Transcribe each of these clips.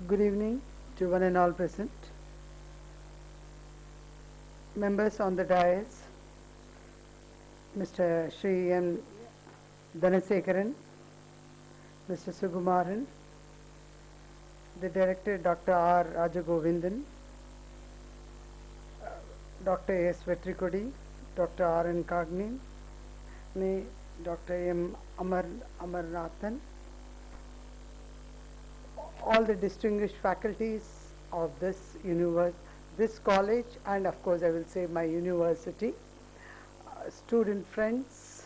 Good evening to one and all present. Members on the dais, Mr. Sri M. Dhanasekaran, Mr. Sugumaran, the Director Dr. R. Rajagovindan, Dr. S. Vetrikodi, Dr. R. N. Kagni, Dr. M. Amarnathan, all the distinguished faculties of this college, and of course I will say my university, student friends,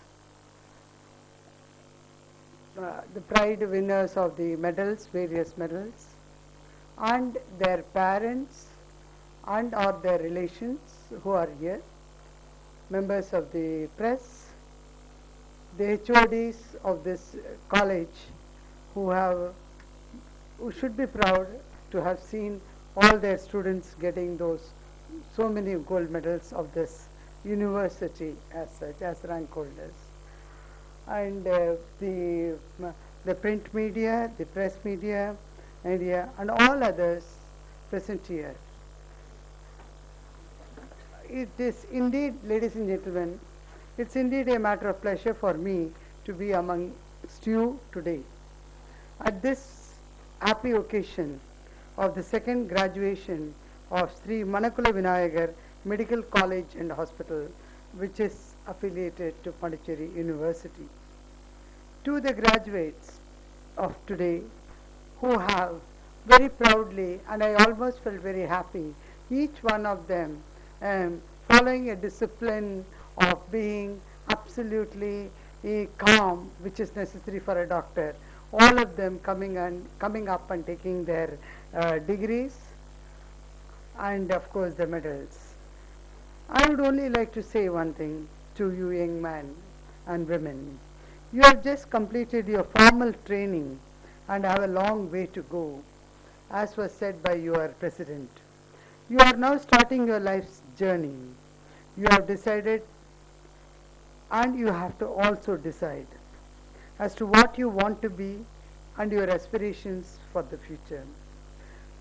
the pride winners of the medals, various medals, and their parents and or their relations who are here, members of the press, the HODs of this college who should be proud to have seen all their students getting so many gold medals of this university as such, as rank holders. And the print media, the press media, and all others present here. It is indeed, ladies and gentlemen, it's indeed a matter of pleasure for me to be amongst you today. At this happy occasion of the second graduation of Sri Manakula Vinayagar Medical College and Hospital, which is affiliated to Pondicherry University. To the graduates of today who have very proudly, and I almost felt very happy, each one of them following a discipline of being absolutely calm, which is necessary for a doctor. All of them coming up and taking their degrees and of course the medals. I would only like to say one thing to you young men and women. You have just completed your formal training and have a long way to go, as was said by your president. You are now starting your life's journey. You have decided, and you have to also decide as to what you want to be and your aspirations for the future.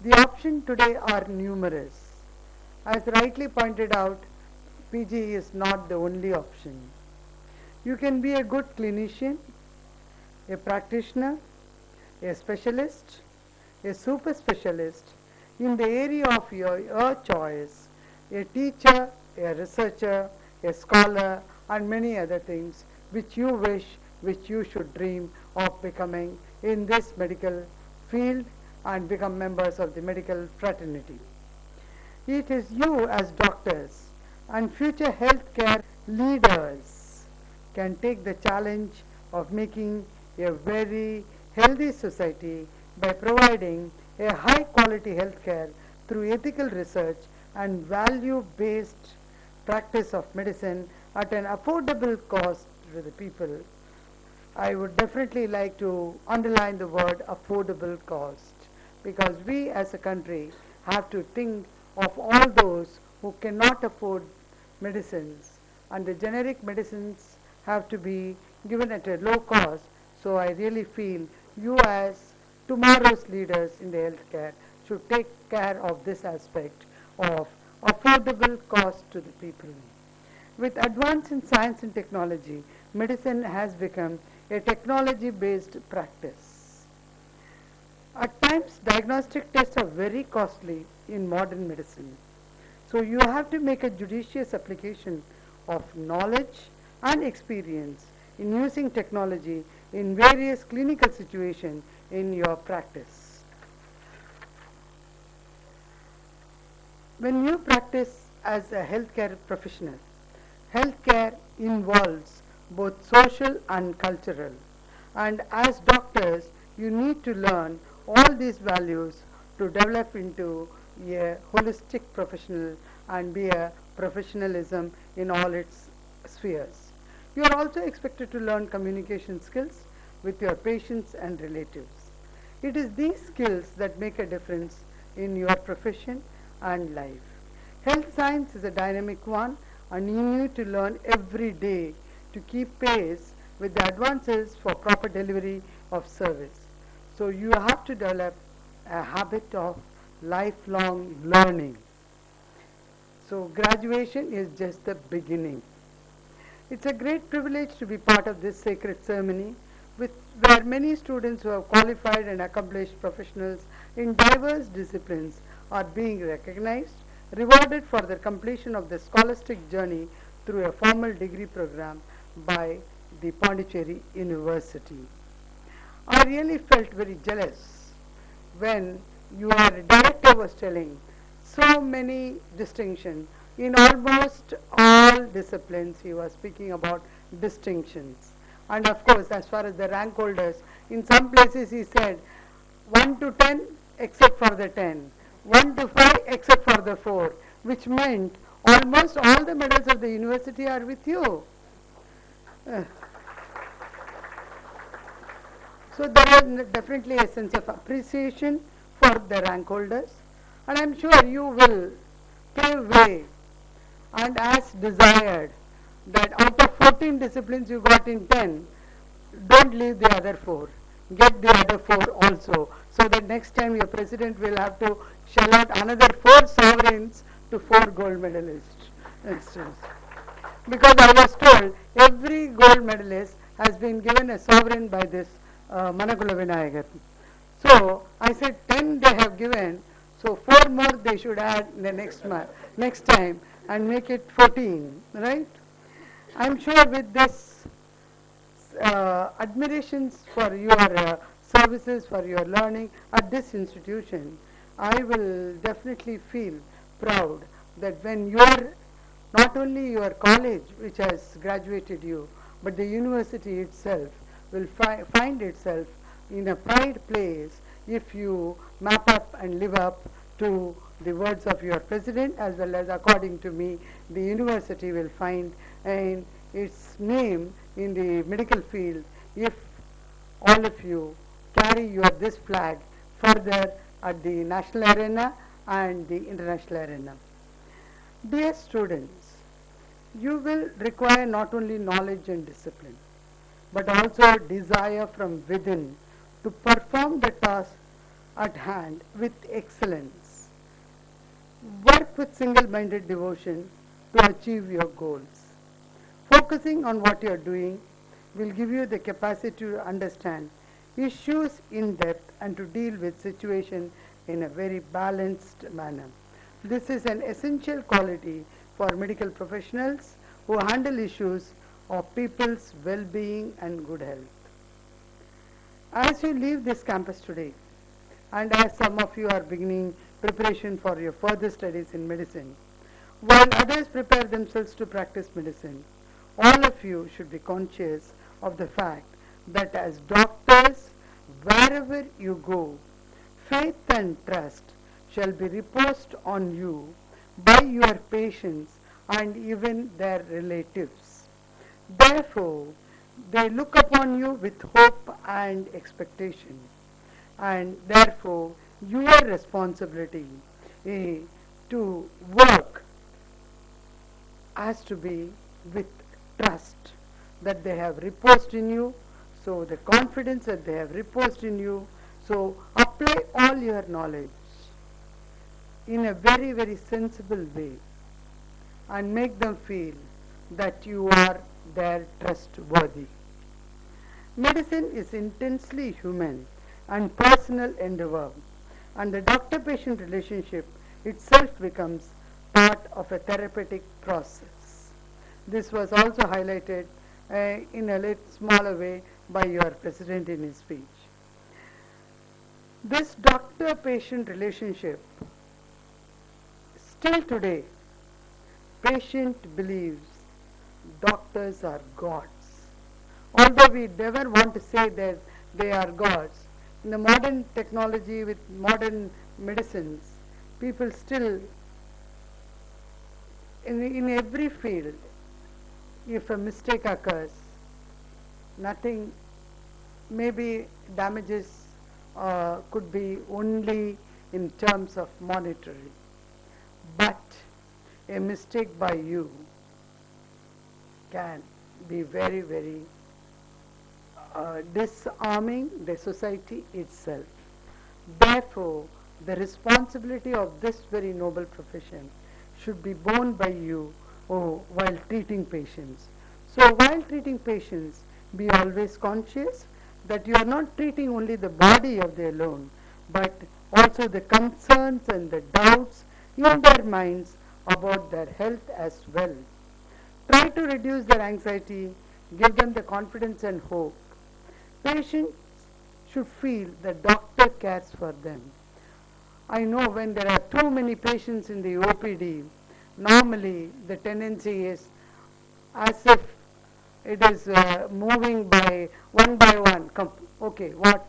The options today are numerous. As rightly pointed out, PG is not the only option. You can be a good clinician, a practitioner, a specialist, a super specialist in the area of your choice, a teacher, a researcher, a scholar, and many other things which you wish, which you should dream of becoming in this medical field and become members of the medical fraternity. It is you as doctors and future healthcare leaders can take the challenge of making a very healthy society by providing a high quality healthcare through ethical research and value-based practice of medicine at an affordable cost to the people. I would definitely like to underline the word affordable cost, because we as a country have to think of all those who cannot afford medicines, and the generic medicines have to be given at a low cost. So I really feel you as tomorrow's leaders in the healthcare should take care of this aspect of affordable cost to the people. With advance in science and technology, medicine has become a technology-based practice. At times, diagnostic tests are very costly in modern medicine. So you have to make a judicious application of knowledge and experience in using technology in various clinical situations in your practice. When you practice as a healthcare professional, healthcare involves both social and cultural, and as doctors you need to learn all these values to develop into a holistic professional and be a professionalism in all its spheres. You are also expected to learn communication skills with your patients and relatives. It is these skills that make a difference in your profession and life. Health science is a dynamic one, and you need to learn every day to keep pace with the advances for proper delivery of service. So you have to develop a habit of lifelong learning. So graduation is just the beginning. It's a great privilege to be part of this sacred ceremony where many students who have qualified and accomplished professionals in diverse disciplines are being recognized, rewarded for their completion of their scholastic journey through a formal degree program by the Pondicherry University. I really felt very jealous when your director was telling so many distinctions in almost all disciplines. He was speaking about distinctions, and of course as far as the rank holders, in some places he said 1 to 10 except for the 10, 1 to 5 except for the 4, which meant almost all the medals of the university are with you. So there is definitely a sense of appreciation for the rank holders, and I am sure you will pave way and as desired that out of 14 disciplines you got in 10, don't leave the other 4. Get the other 4 also, so that next time your president will have to shell out another 4 sovereigns to 4 gold medalists. Because I was told every gold medalist has been given a sovereign by this Manakula Vinayagar. So I said 10 they have given, so 4 more they should add in the next time and make it 14, right? I am sure with this admirations for your services, for your learning at this institution, I will definitely feel proud that when not only your college which has graduated you, but the university itself will find itself in a pride place if you map up and live up to the words of your president, as well as according to me, the university will find its name in the medical field if all of you carry this flag further at the national arena and the international arena. Dear students, you will require not only knowledge and discipline, but also desire from within to perform the task at hand with excellence. Work with single-minded devotion to achieve your goals. Focusing on what you are doing will give you the capacity to understand issues in depth and to deal with situations in a very balanced manner. This is an essential quality for medical professionals who handle issues of people's well-being and good health. As you leave this campus today, and as some of you are beginning preparation for your further studies in medicine, while others prepare themselves to practice medicine, all of you should be conscious of the fact that as doctors, wherever you go, faith and trust shall be reposed on you by your patients and even their relatives. Therefore, they look upon you with hope and expectation, and therefore your responsibility to work has to be with trust that they have reposed in you. So the confidence that they have reposed in you, so apply all your knowledge in a very, very sensible way and make them feel that you are their trustworthy. Medicine is intensely human and personal endeavor, and the doctor-patient relationship itself becomes part of a therapeutic process. This was also highlighted in a little smaller way by your president in his speech. This doctor-patient relationship, still today, patient believes doctors are gods. Although we never want to say that they are gods, in the modern technology with modern medicines, people still, in every field, if a mistake occurs, nothing, maybe damages could be only in terms of monetary, but a mistake by you can be very, very disarming the society itself. Therefore, the responsibility of this very noble profession should be borne by you while treating patients. So while treating patients, be always conscious that you are not treating only the body of the alone, but also the concerns and the doubts in their minds about their health as well. Try to reduce their anxiety, give them the confidence and hope. Patients should feel the doctor cares for them. I know when there are too many patients in the OPD, normally the tendency is as if it is moving by one. Come, okay, what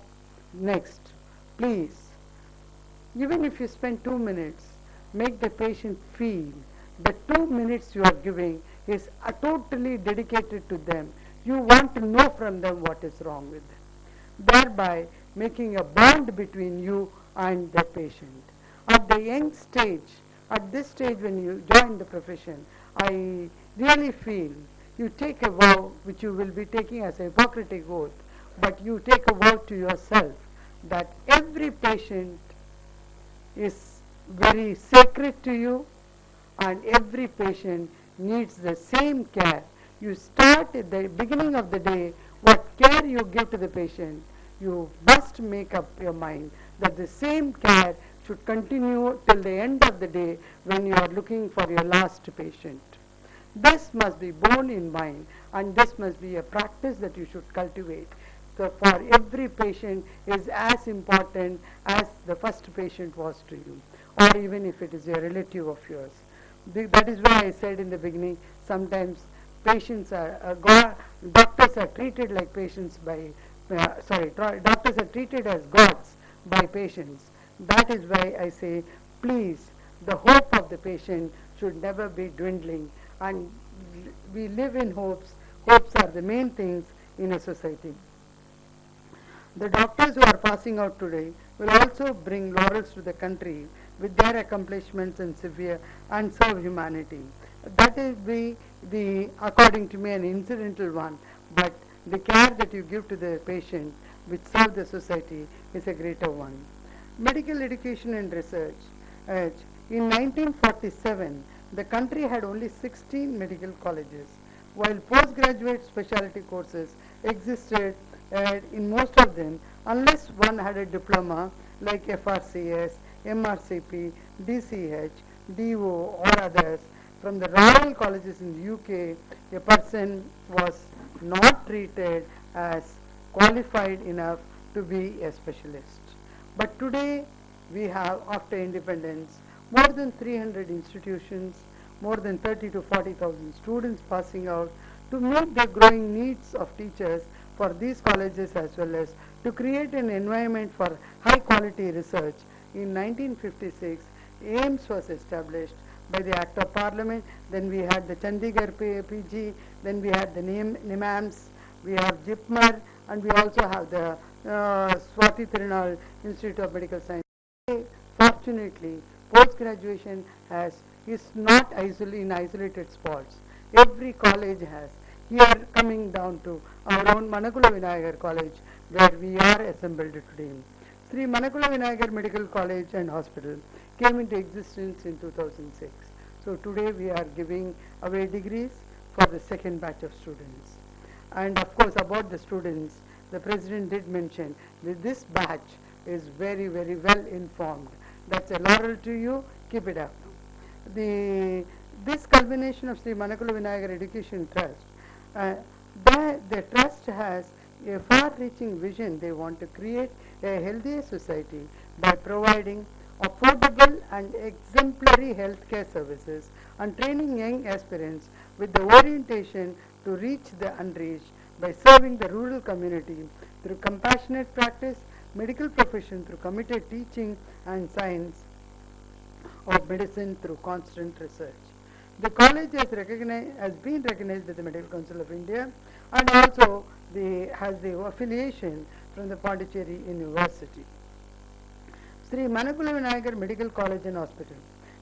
next? Please, even if you spend 2 minutes, make the patient feel the 2 minutes you are giving is totally dedicated to them. You want to know from them what is wrong with them, thereby making a bond between you and the patient. At the young stage, at this stage when you join the profession, I really feel you take a vow which you will be taking as a Hippocratic oath, but you take a vow to yourself that every patient is very sacred to you and every patient needs the same care. You start at the beginning of the day, what care you give to the patient, you must make up your mind that the same care should continue till the end of the day when you are looking for your last patient. This must be borne in mind and this must be a practice that you should cultivate. So for every patient is as important as the first patient was to you, or even if it is a relative of yours. That is why I said in the beginning, sometimes patients doctors are treated like patients by, doctors are treated as gods by patients. That is why I say, please, the hope of the patient should never be dwindling, and we live in hopes. Hopes are the main things in a society. The doctors who are passing out today will also bring laurels to the country with their accomplishments and serve humanity. That will be according to me, an incidental one, but the care that you give to the patient which serve the society is a greater one. Medical education and research. In 1947, the country had only 16 medical colleges, while postgraduate specialty courses existed in most of them, unless one had a diploma like FRCS, MRCP, DCH, DO or others. From the Royal Colleges in the UK, a person was not treated as qualified enough to be a specialist. But today we have, after independence, more than 300 institutions, more than 30 to 40,000 students passing out to meet the growing needs of teachers for these colleges as well as to create an environment for high quality research. In 1956, AIMS was established by the Act of Parliament. Then we had the Chandigarh PG, then we had the NIMAMS, we have JIPMER, and we also have the Swati Tirunal Institute of Medical Science. Fortunately, post-graduation is not in isolated spots. Every college has. Here coming down to our own Manakula Vinayagar College, where we are assembled today. Sri Manakula Vinayagar Medical College and Hospital came into existence in 2006. So today we are giving away degrees for the second batch of students. And of course, about the students, the President did mention that this batch is very, very well informed. That's a laurel to you. Keep it up. This culmination of Sri Manakula Vinayagar Education Trust, the trust has a far-reaching vision. They want to create a healthier society by providing affordable and exemplary healthcare services and training young aspirants with the orientation to reach the unreached by serving the rural community through compassionate practice, medical profession through committed teaching, and science of medicine through constant research. The college has been recognized by the Medical Council of India and also has the affiliation from the Pondicherry University. Sri Manakula Vinayagar Medical College and Hospital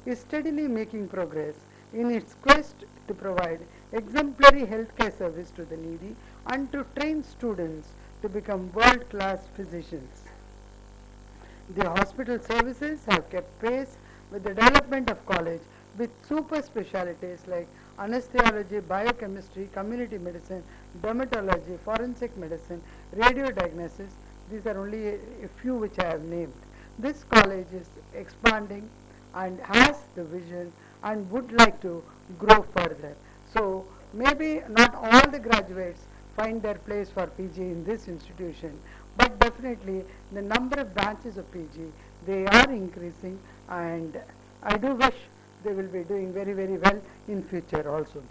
is steadily making progress in its quest to provide exemplary healthcare service to the needy and to train students to become world-class physicians. The hospital services have kept pace with the development of college with super specialties like anesthesiology, biochemistry, community medicine, dermatology, forensic medicine, radio diagnosis. These are only a few which I have named. This college is expanding and has the vision and would like to grow further. So maybe not all the graduates find their place for PG in this institution, but definitely the number of branches of PG, they are increasing, and I do wish they will be doing very, very well in future also.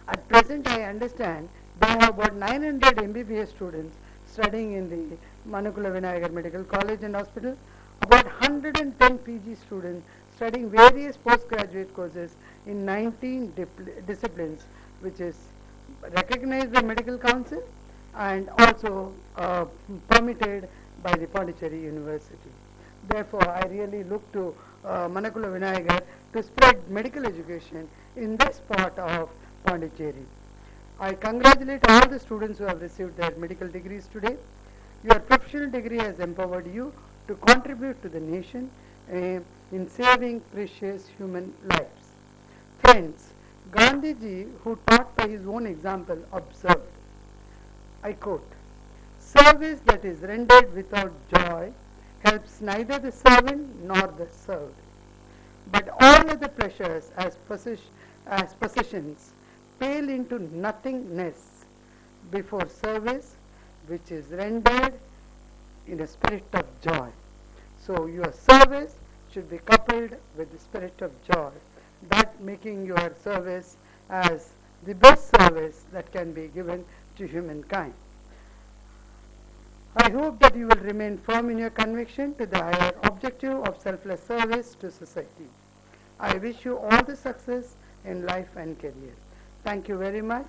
At present, I understand they have about 900 MBBS students studying in the Manakula Vinayagar Medical College and Hospital, about 110 PG students studying various postgraduate courses in 19 disciplines, which is recognized by Medical Council and also permitted by the Pondicherry University. Therefore, I really look to Manakula Vinayagar to spread medical education in this part of Pondicherry. I congratulate all the students who have received their medical degrees today. Your professional degree has empowered you to contribute to the nation in saving precious human lives. Friends, Gandhiji, who taught by his own example, observed, I quote, service that is rendered without joy helps neither the servant nor the served. But all other pleasures as possessions pale into nothingness before service which is rendered in a spirit of joy. So your service should be coupled with the spirit of joy, that making your service as the best service that can be given to humankind. I hope that you will remain firm in your conviction to the higher objective of selfless service to society. I wish you all the success in life and career. Thank you very much.